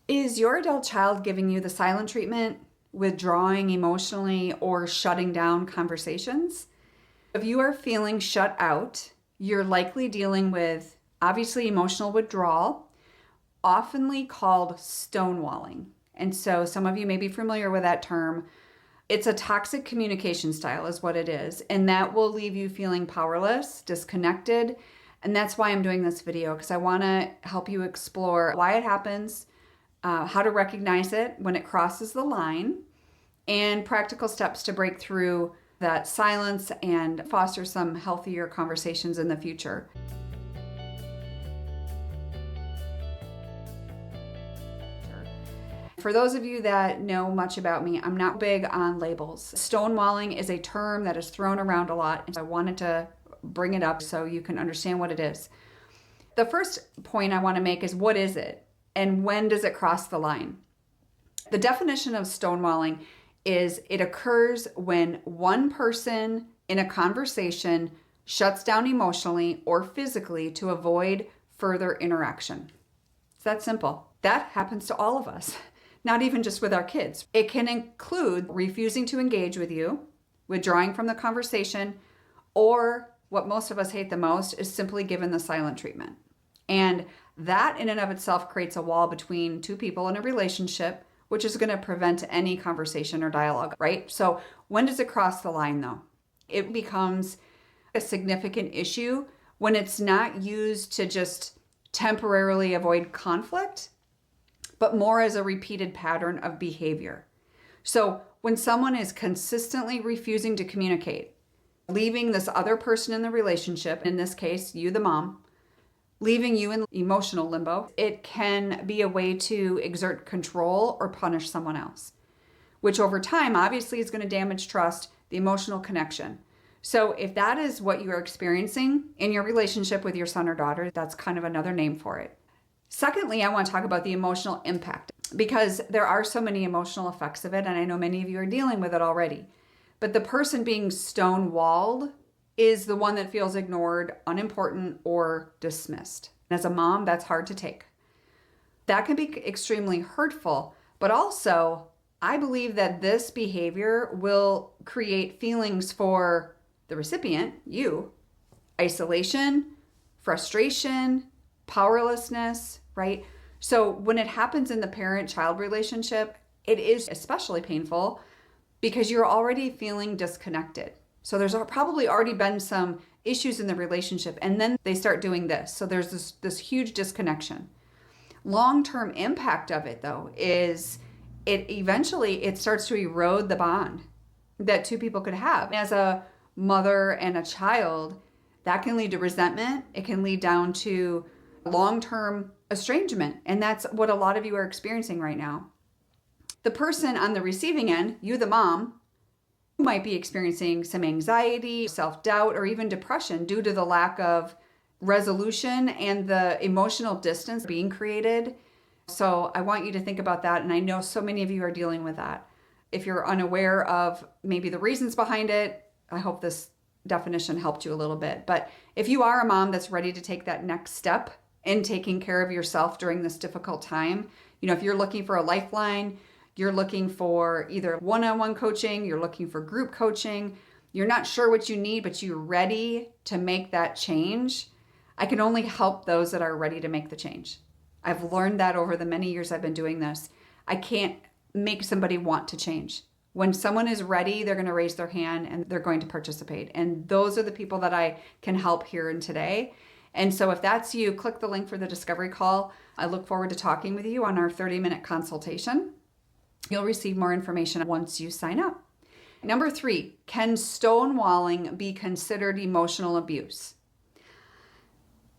Is your adult child giving you the silent treatment, withdrawing emotionally, or shutting down conversations? If you are feeling shut out, you're likely dealing with obviously emotional withdrawal, oftenly called stonewalling. And so some of you may be familiar with that term. It's a toxic communication style is what it is. And that will leave you feeling powerless, disconnected. And that's why I'm doing this video, because I want to help you explore why it happens, how to recognize it when it crosses the line, and practical steps to break through that silence and foster some healthier conversations in the future. For those of you that know much about me, I'm not big on labels. Stonewalling is a term that is thrown around a lot, and I wanted to bring it up so you can understand what it is. The first point I want to make is, what is it? And when does it cross the line? The definition of stonewalling is it occurs when one person in a conversation shuts down emotionally or physically to avoid further interaction. It's that simple. That happens to all of us, not even just with our kids. It can include refusing to engage with you, withdrawing from the conversation, or what most of us hate the most is simply given the silent treatment. And that in and of itself creates a wall between two people in a relationship, which is going to prevent any conversation or dialogue, right? So when does it cross the line though? It becomes a significant issue when it's not used to just temporarily avoid conflict, but more as a repeated pattern of behavior. So when someone is consistently refusing to communicate, leaving this other person in the relationship, in this case, you, the mom, leaving you in emotional limbo, it can be a way to exert control or punish someone else, which over time obviously is going to damage trust, the emotional connection. So if that is what you are experiencing in your relationship with your son or daughter, that's kind of another name for it. Secondly, I want to talk about the emotional impact, because there are so many emotional effects of it, and I know many of you are dealing with it already. But the person being stonewalled is the one that feels ignored, unimportant, or dismissed. And as a mom, that's hard to take. That can be extremely hurtful, but also I believe that this behavior will create feelings for the recipient, you, isolation, frustration, powerlessness, right? So when it happens in the parent-child relationship, it is especially painful because you're already feeling disconnected. So there's probably already been some issues in the relationship, and then they start doing this. So there's this huge disconnection. Long-term impact of it, though, is it starts to erode the bond that two people could have. As a mother and a child, that can lead to resentment. It can lead down to long-term estrangement, and that's what a lot of you are experiencing right now. The person on the receiving end, you, the mom, might be experiencing some anxiety, self-doubt, or even depression due to the lack of resolution and the emotional distance being created. So I want you to think about that. And I know so many of you are dealing with that. If you're unaware of maybe the reasons behind it, I hope this definition helped you a little bit. But if you are a mom that's ready to take that next step in taking care of yourself during this difficult time, if you're looking for a lifeline, you're looking for either one-on-one coaching, you're looking for group coaching, you're not sure what you need, but you're ready to make that change, I can only help those that are ready to make the change. I've learned that over the many years I've been doing this. I can't make somebody want to change. When someone is ready, they're going to raise their hand and they're going to participate. And those are the people that I can help here and today. And so if that's you, click the link for the discovery call. I look forward to talking with you on our 30-minute consultation. You'll receive more information once you sign up. Number 3, can stonewalling be considered emotional abuse?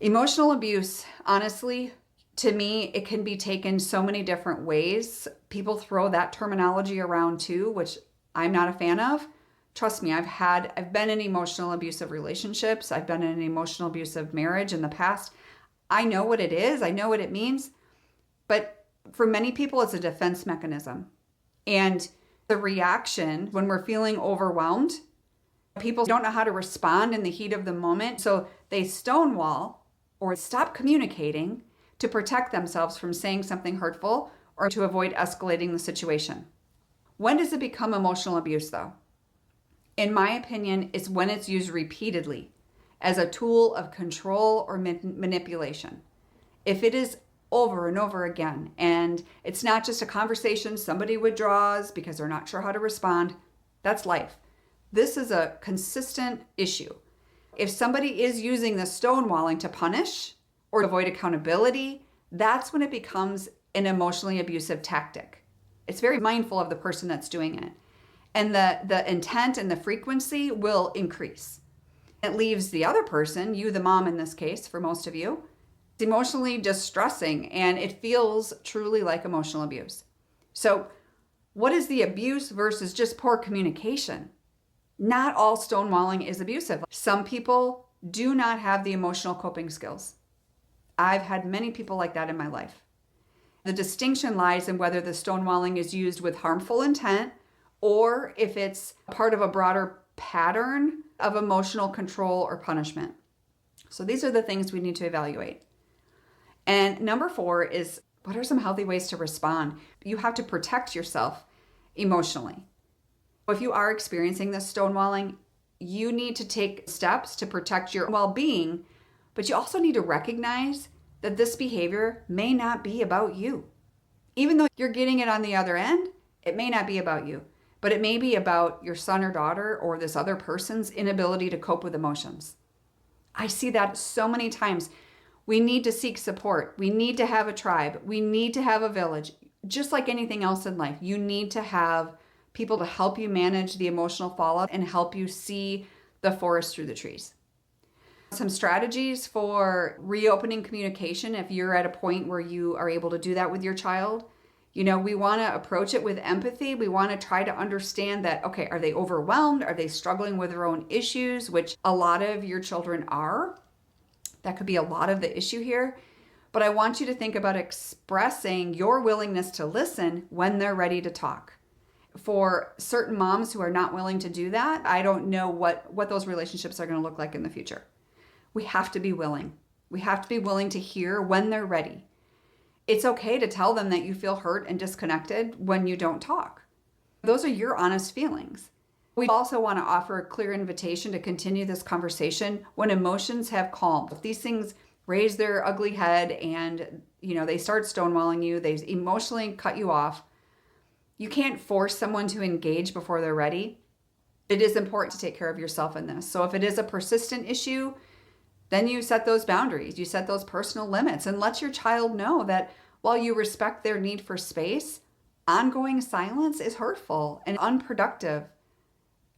Emotional abuse, honestly, to me, it can be taken so many different ways. People throw that terminology around too, which I'm not a fan of. Trust me, I've been in emotional abusive relationships. I've been in an emotional abusive marriage in the past. I know what it is. I know what it means. But for many people, it's a defense mechanism. And the reaction when we're feeling overwhelmed, people don't know how to respond in the heat of the moment. So they stonewall or stop communicating to protect themselves from saying something hurtful or to avoid escalating the situation. When does it become emotional abuse though? In my opinion, it's when it's used repeatedly as a tool of control or manipulation. If it is over and over again, and it's not just a conversation, somebody withdraws because they're not sure how to respond, that's life. This is a consistent issue. If somebody is using the stonewalling to punish or avoid accountability, that's when it becomes an emotionally abusive tactic. It's very mindful of the person that's doing it. And the intent and the frequency will increase. It leaves the other person, you the mom in this case, for most of you, emotionally distressing, and it feels truly like emotional abuse. So what is the abuse versus just poor communication? Not all stonewalling is abusive. Some people do not have the emotional coping skills. I've had many people like that in my life. The distinction lies in whether the stonewalling is used with harmful intent or if it's part of a broader pattern of emotional control or punishment. So these are the things we need to evaluate. And number 4 is, what are some healthy ways to respond? You have to protect yourself emotionally. If you are experiencing this stonewalling, you need to take steps to protect your well-being, but you also need to recognize that this behavior may not be about you. Even though you're getting it on the other end, it may not be about you, but it may be about your son or daughter or this other person's inability to cope with emotions. I see that so many times. We need to seek support. We need to have a tribe. We need to have a village. Just like anything else in life, you need to have people to help you manage the emotional fallout and help you see the forest through the trees. Some strategies for reopening communication if you're at a point where you are able to do that with your child. We want to approach it with empathy. We want to try to understand that, okay, are they overwhelmed? Are they struggling with their own issues, which a lot of your children are? That could be a lot of the issue here. But I want you to think about expressing your willingness to listen when they're ready to talk. For certain moms who are not willing to do that, I don't know what those relationships are going to look like in the future. We have to be willing. We have to be willing to hear when they're ready. It's okay to tell them that you feel hurt and disconnected when you don't talk. Those are your honest feelings. We also want to offer a clear invitation to continue this conversation when emotions have calmed. If these things raise their ugly head and they start stonewalling you, they emotionally cut you off, you can't force someone to engage before they're ready. It is important to take care of yourself in this. So if it is a persistent issue, then you set those boundaries, you set those personal limits, and let your child know that while you respect their need for space, ongoing silence is hurtful and unproductive.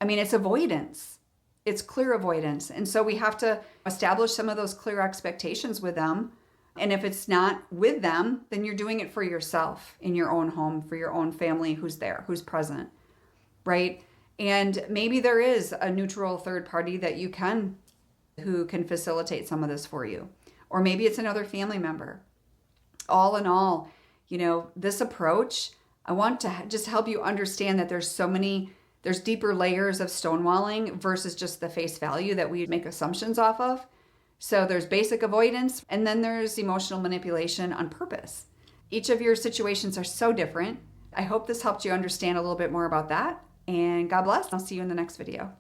It's avoidance. It's clear avoidance. And so we have to establish some of those clear expectations with them. And if it's not with them, then you're doing it for yourself in your own home, for your own family who's there, who's present, right? And maybe there is a neutral third party that who can facilitate some of this for you. Or maybe it's another family member. All in all, this approach, I want to just help you understand that there's deeper layers of stonewalling versus just the face value that we make assumptions off of. So there's basic avoidance, and then there's emotional manipulation on purpose. Each of your situations are so different. I hope this helped you understand a little bit more about that. And God bless. I'll see you in the next video.